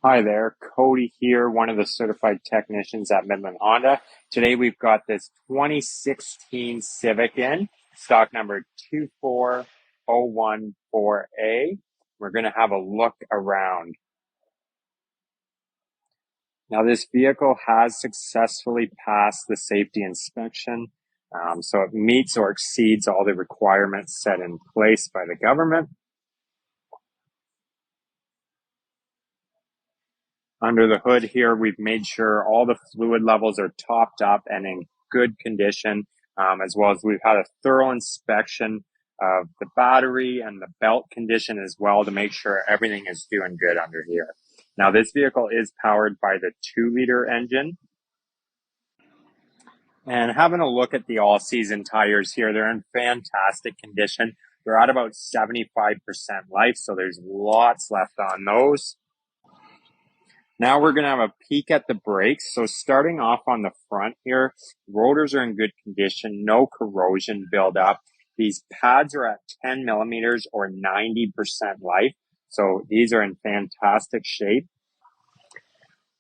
Hi there, Cody here, one of the certified technicians at Midland Honda. Today we've got this 2016 Civic in, stock number 24014A. We're going to have a look around. Now this vehicle has successfully passed the safety inspection, so it meets or exceeds all the requirements set in place by the government. Under the hood here, we've made sure all the fluid levels are topped up and in good condition, as well as we've had a thorough inspection of the battery and the belt condition as well to make sure everything is doing good under here. Now, this vehicle is powered by the 2-liter engine. And having a look at the all-season tires here, they're in fantastic condition. They're at about 75% life, so there's lots left on those. Now we're going to have a peek at the brakes. So starting off on the front here, rotors are in good condition, no corrosion buildup. These pads are at 10 millimeters or 90% life. So these are in fantastic shape.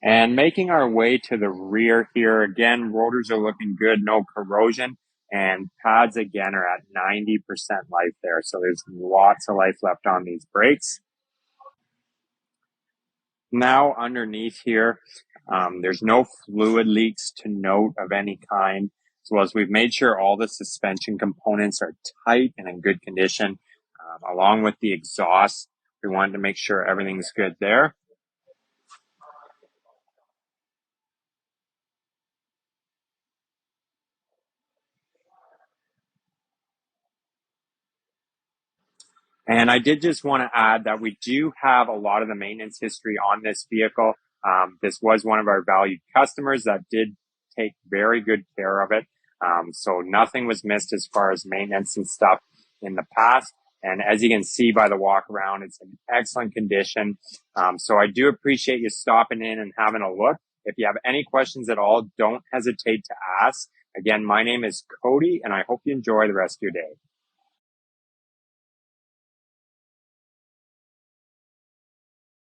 And making our way to the rear here, again, rotors are looking good, no corrosion. And pads again are at 90% life there. So there's lots of life left on these brakes. Now underneath here, there's no fluid leaks to note of any kind, as well as we've made sure all the suspension components are tight and in good condition, along with the exhaust. We wanted to make sure everything's good there. And I did just want to add that we do have a lot of the maintenance history on this vehicle. This was one of our valued customers that did take very good care of it. So nothing was missed as far as maintenance and stuff in the past. And as you can see by the walk around, it's in excellent condition. So I do appreciate you stopping in and having a look. If you have any questions at all, don't hesitate to ask. Again, my name is Cody, and I hope you enjoy the rest of your day.